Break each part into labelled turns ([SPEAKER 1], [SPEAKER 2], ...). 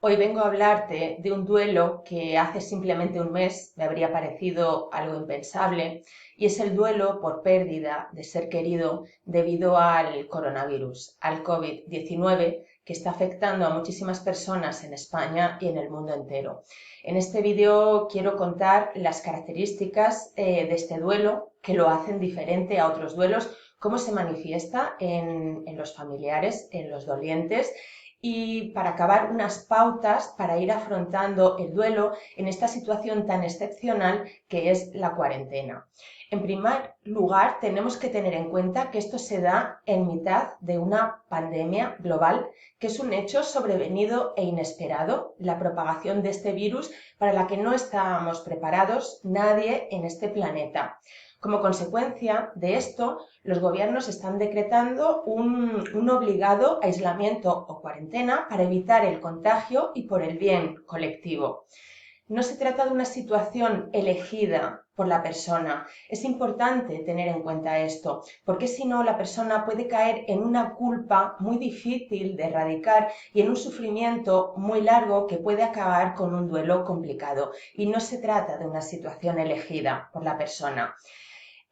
[SPEAKER 1] Hoy vengo a hablarte de un duelo que hace simplemente un mes me habría parecido algo impensable, y es el duelo por pérdida de ser querido debido al coronavirus, al COVID-19, que está afectando a muchísimas personas en España y en el mundo entero. En este vídeo quiero contar las características de este duelo que lo hacen diferente a otros duelos, cómo se manifiesta en los familiares, en los dolientes, y para acabar unas pautas para ir afrontando el duelo en esta situación tan excepcional que es la cuarentena. En primer lugar, tenemos que tener en cuenta que esto se da en mitad de una pandemia global, que es un hecho sobrevenido e inesperado, la propagación de este virus para la que no estábamos preparados nadie en este planeta. Como consecuencia de esto, los gobiernos están decretando un obligado aislamiento o cuarentena para evitar el contagio y por el bien colectivo. No se trata de una situación elegida por la persona. Es importante tener en cuenta esto, porque si no, la persona puede caer en una culpa muy difícil de erradicar y en un sufrimiento muy largo que puede acabar con un duelo complicado. Y no se trata de una situación elegida por la persona.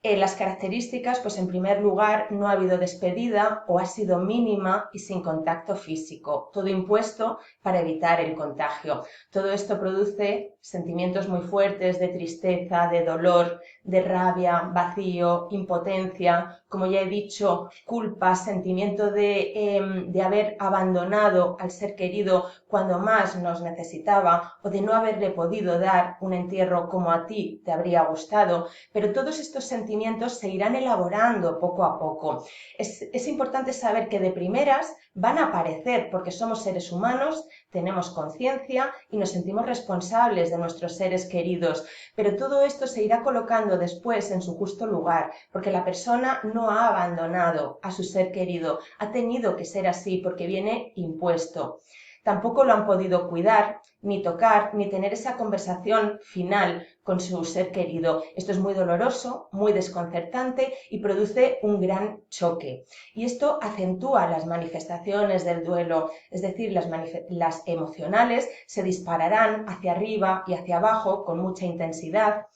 [SPEAKER 1] Las características, pues en primer lugar, no ha habido despedida o ha sido mínima y sin contacto físico, todo impuesto para evitar el contagio. Todo esto produce sentimientos muy fuertes de tristeza, de dolor, de rabia, vacío, impotencia, como ya he dicho, culpa, sentimiento de haber abandonado al ser querido cuando más nos necesitaba o de no haberle podido dar un entierro como a ti te habría gustado, pero todos estos sentimientos se irán elaborando poco a poco. Es importante saber que de primeras van a aparecer porque somos seres humanos, tenemos conciencia y nos sentimos responsables de nuestros seres queridos, pero todo esto se irá colocando después en su justo lugar, porque la persona no ha abandonado a su ser querido, ha tenido que ser así porque viene impuesto. Tampoco lo han podido cuidar, ni tocar, ni tener esa conversación final con su ser querido. Esto es muy doloroso, muy desconcertante y produce un gran choque. Y esto acentúa las manifestaciones del duelo, es decir, las emocionales se dispararán hacia arriba y hacia abajo con mucha intensidad.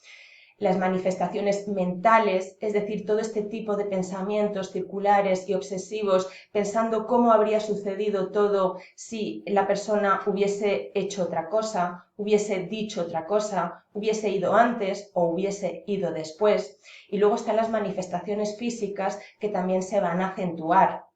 [SPEAKER 1] Las manifestaciones mentales, es decir, todo este tipo de pensamientos circulares y obsesivos, pensando cómo habría sucedido todo si la persona hubiese hecho otra cosa, hubiese dicho otra cosa, hubiese ido antes o hubiese ido después. Y luego están las manifestaciones físicas que también se van a acentuar.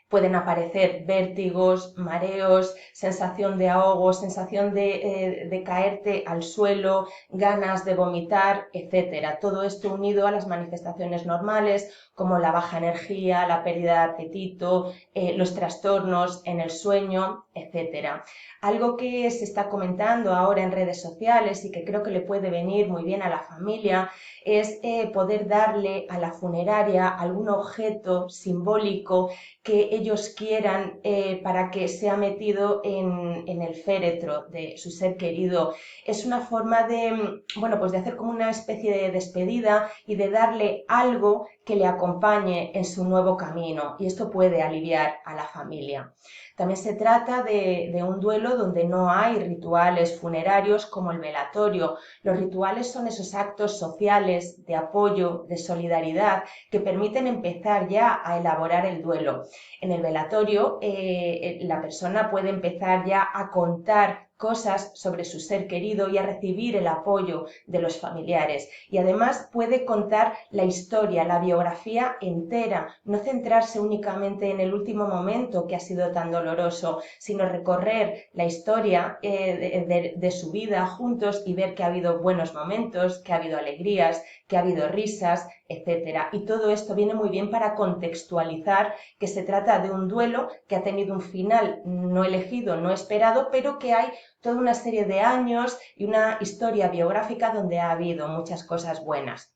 [SPEAKER 1] Pueden aparecer vértigos, mareos, sensación de ahogo, sensación de caerte al suelo, ganas de vomitar, etcétera. Todo esto unido a las manifestaciones normales como la baja energía, la pérdida de apetito, los trastornos en el sueño, etcétera. Algo que se está comentando ahora en redes sociales y que creo que le puede venir muy bien a la familia es poder darle a la funeraria algún objeto simbólico que ellos quieran para que sea metido en el féretro de su ser querido. Es una forma de, bueno, pues de hacer como una especie de despedida y de darle algo que le acompañe en su nuevo camino, y esto puede aliviar a la familia. También se trata de un duelo donde no hay rituales funerarios como el velatorio. Los rituales son esos actos sociales de apoyo, de solidaridad, que permiten empezar ya a elaborar el duelo. En el velatorio, la persona puede empezar ya a contar cosas sobre su ser querido y a recibir el apoyo de los familiares. Y además puede contar la historia, la biografía entera, no centrarse únicamente en el último momento que ha sido tan doloroso, sino recorrer la historia de su vida juntos y ver que ha habido buenos momentos, que ha habido alegrías, que ha habido risas, etcétera. Y todo esto viene muy bien para contextualizar que se trata de un duelo que ha tenido un final no elegido, no esperado, pero que hay toda una serie de años y una historia biográfica donde ha habido muchas cosas buenas.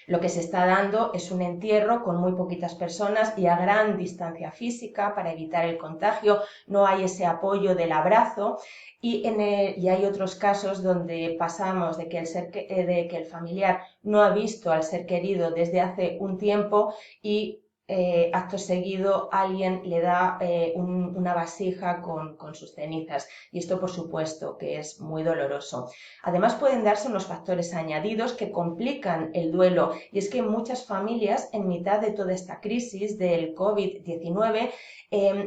[SPEAKER 1] Lo que se está dando es un entierro con muy poquitas personas y a gran distancia física para evitar el contagio. No hay ese apoyo del abrazo y hay otros casos donde pasamos de que el familiar no ha visto al ser querido desde hace un tiempo y acto seguido alguien le da una vasija con sus cenizas y esto por supuesto que es muy doloroso. Además pueden darse unos factores añadidos que complican el duelo y es que muchas familias en mitad de toda esta crisis del COVID-19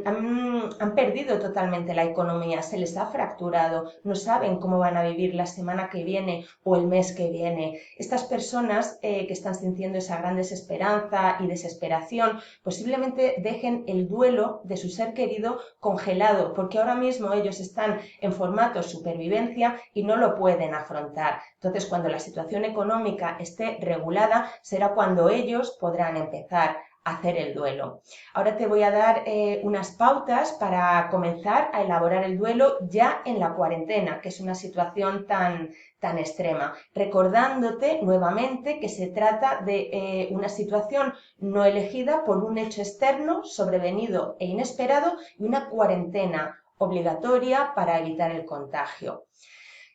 [SPEAKER 1] han perdido totalmente la economía, se les ha fracturado, no saben cómo van a vivir la semana que viene o el mes que viene. Estas personas que están sintiendo esa gran desesperanza y desesperación posiblemente dejen el duelo de su ser querido congelado porque ahora mismo ellos están en formato supervivencia y no lo pueden afrontar. Entonces, cuando la situación económica esté regulada, será cuando ellos podrán empezar hacer el duelo. Ahora te voy a dar unas pautas para comenzar a elaborar el duelo ya en la cuarentena, que es una situación tan extrema, recordándote nuevamente que se trata de una situación no elegida por un hecho externo, sobrevenido e inesperado y una cuarentena obligatoria para evitar el contagio.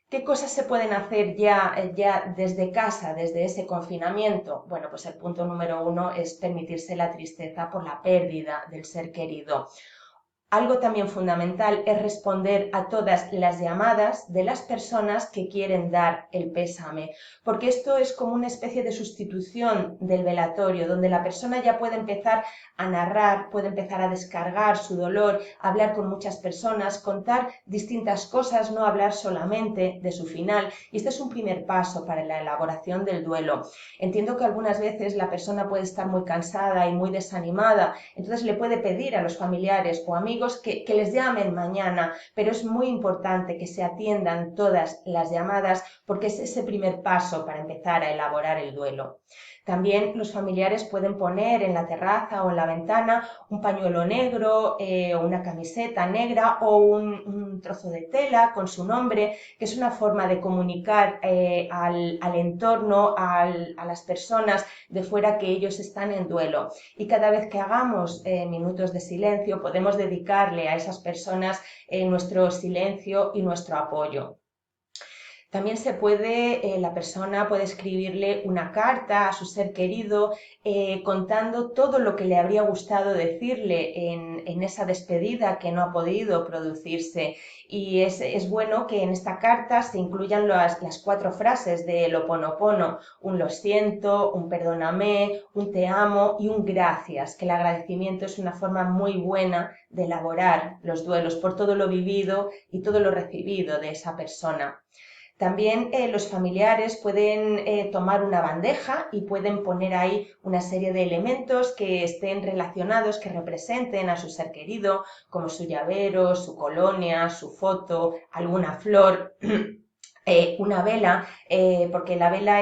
[SPEAKER 1] ¿Qué cosas se pueden hacer ya desde casa, desde ese confinamiento? Bueno, pues el punto número 1 es permitirse la tristeza por la pérdida del ser querido. Algo también fundamental es responder a todas las llamadas de las personas que quieren dar el pésame, porque esto es como una especie de sustitución del velatorio, donde la persona ya puede empezar a narrar, puede empezar a descargar su dolor, hablar con muchas personas, contar distintas cosas, no hablar solamente de su final. Y este es un primer paso para la elaboración del duelo. Entiendo que algunas veces la persona puede estar muy cansada y muy desanimada, entonces le puede pedir a los familiares o amigos que les llamen mañana, pero es muy importante que se atiendan todas las llamadas porque es ese primer paso para empezar a elaborar el duelo. También los familiares pueden poner en la terraza o en la ventana un pañuelo negro, una camiseta negra o un trozo de tela con su nombre, que es una forma de comunicar al entorno, a las personas de fuera que ellos están en duelo. Y cada vez que hagamos minutos de silencio, podemos dedicarle a esas personas nuestro silencio y nuestro apoyo. También la persona puede escribirle una carta a su ser querido contando todo lo que le habría gustado decirle en esa despedida que no ha podido producirse. Y es bueno que en esta carta se incluyan las 4 frases del Ho Oponopono, un lo siento, un perdóname, un te amo y un gracias, que el agradecimiento es una forma muy buena de elaborar los duelos por todo lo vivido y todo lo recibido de esa persona. También los familiares pueden tomar una bandeja y pueden poner ahí una serie de elementos que estén relacionados, que representen a su ser querido, como su llavero, su colonia, su foto, alguna flor. Una vela, porque la vela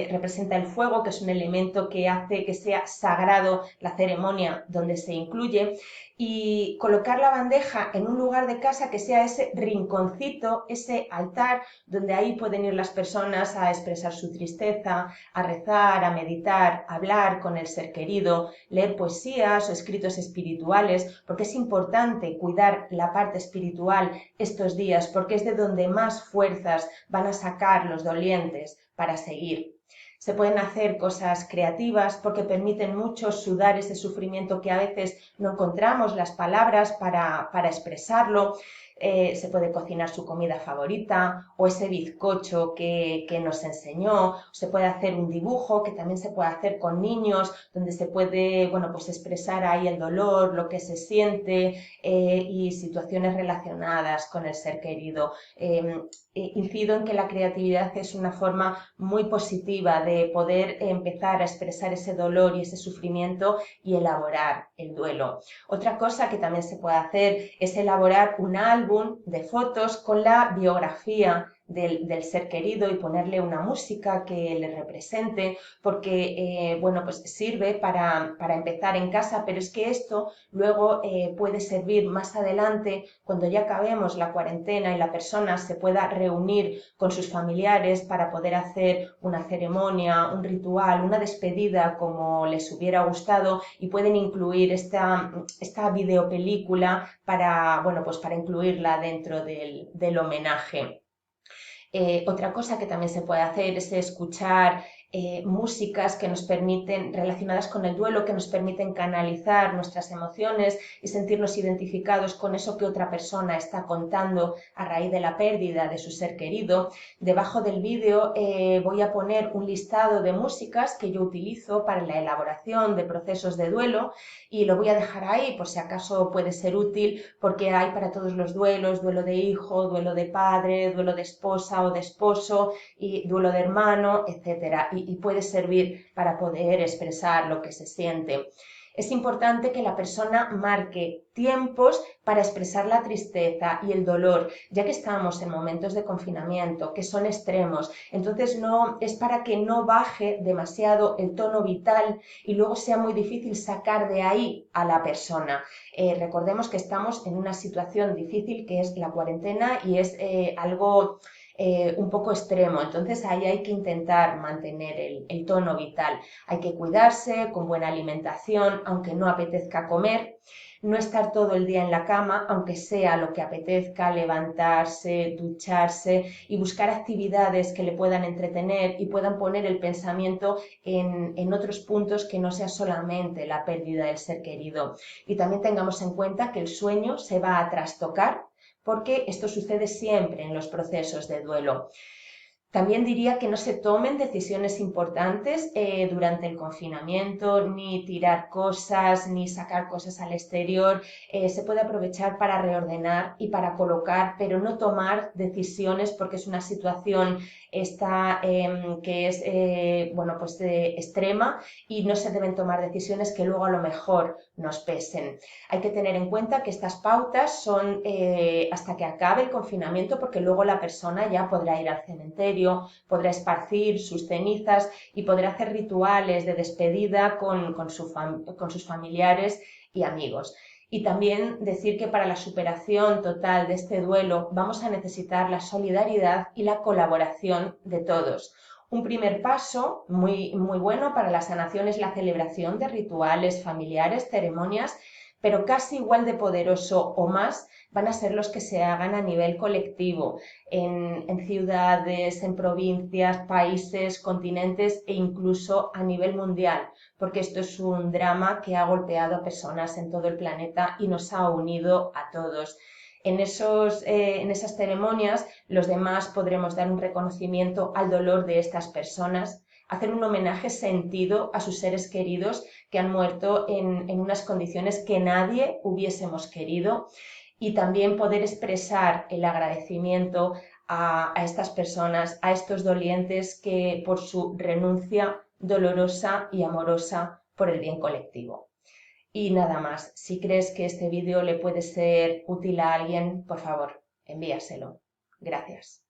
[SPEAKER 1] representa el fuego, que es un elemento que hace que sea sagrado la ceremonia donde se incluye, y colocar la bandeja en un lugar de casa que sea ese rinconcito, ese altar, donde ahí pueden ir las personas a expresar su tristeza, a rezar, a meditar, a hablar con el ser querido, leer poesías o escritos espirituales, porque es importante cuidar la parte espiritual estos días, porque es de donde más fuerzas van a sacar los dolientes para seguir. Se pueden hacer cosas creativas porque permiten mucho sudar ese sufrimiento que a veces no encontramos las palabras para expresarlo. Se puede cocinar su comida favorita o ese bizcocho que nos enseñó. Se puede hacer un dibujo que también se puede hacer con niños, donde se puede pues expresar ahí el dolor, lo que se siente y situaciones relacionadas con el ser querido. Incido en que la creatividad es una forma muy positiva de poder empezar a expresar ese dolor y ese sufrimiento y elaborar el duelo. Otra cosa que también se puede hacer es elaborar un álbum de fotos con la biografía del ser querido y ponerle una música que le represente, porque pues sirve para empezar en casa, pero es que esto luego puede servir más adelante cuando ya acabemos la cuarentena y la persona se pueda reunir con sus familiares para poder hacer una ceremonia, un ritual, una despedida como les hubiera gustado, y pueden incluir esta videopelícula pues para incluirla dentro del homenaje. Otra cosa que también se puede hacer es escuchar músicas que nos permiten, relacionadas con el duelo, que nos permiten canalizar nuestras emociones y sentirnos identificados con eso que otra persona está contando a raíz de la pérdida de su ser querido. Debajo del vídeo voy a poner un listado de músicas que yo utilizo para la elaboración de procesos de duelo y lo voy a dejar ahí por si acaso puede ser útil, porque hay para todos los duelos: duelo de hijo, duelo de padre, duelo de esposa o de esposo, y duelo de hermano, etcétera, y puede servir para poder expresar lo que se siente. Es importante que la persona marque tiempos para expresar la tristeza y el dolor, ya que estamos en momentos de confinamiento que son extremos. Entonces no es para que no baje demasiado el tono vital y luego sea muy difícil sacar de ahí a la persona. Recordemos que estamos en una situación difícil, que es la cuarentena, y es algo un poco extremo. Entonces ahí hay que intentar mantener el tono vital. Hay que cuidarse con buena alimentación, aunque no apetezca comer. No estar todo el día en la cama, aunque sea lo que apetezca, levantarse, ducharse y buscar actividades que le puedan entretener y puedan poner el pensamiento en otros puntos que no sea solamente la pérdida del ser querido. Y también tengamos en cuenta que el sueño se va a trastocar, porque esto sucede siempre en los procesos de duelo. También diría que no se tomen decisiones importantes durante el confinamiento, ni tirar cosas, ni sacar cosas al exterior. Se puede aprovechar para reordenar y para colocar, pero no tomar decisiones, porque es una situación que es bueno, pues, extrema, y no se deben tomar decisiones que luego a lo mejor nos pesen. Hay que tener en cuenta que estas pautas son hasta que acabe el confinamiento, porque luego la persona ya podrá ir al cementerio, podrá esparcir sus cenizas y podrá hacer rituales de despedida con sus familiares y amigos. Y también decir que para la superación total de este duelo vamos a necesitar la solidaridad y la colaboración de todos. Un primer paso muy, muy bueno para la sanación es la celebración de rituales familiares, ceremonias, pero casi igual de poderoso o más van a ser los que se hagan a nivel colectivo, en ciudades, en provincias, países, continentes e incluso a nivel mundial, porque esto es un drama que ha golpeado a personas en todo el planeta y nos ha unido a todos. En esas ceremonias los demás podremos dar un reconocimiento al dolor de estas personas, hacer un homenaje sentido a sus seres queridos que han muerto en unas condiciones que nadie hubiésemos querido, y también poder expresar el agradecimiento a estas personas, a estos dolientes, que por su renuncia dolorosa y amorosa por el bien colectivo. Y nada más, si crees que este vídeo le puede ser útil a alguien, por favor, envíaselo. Gracias.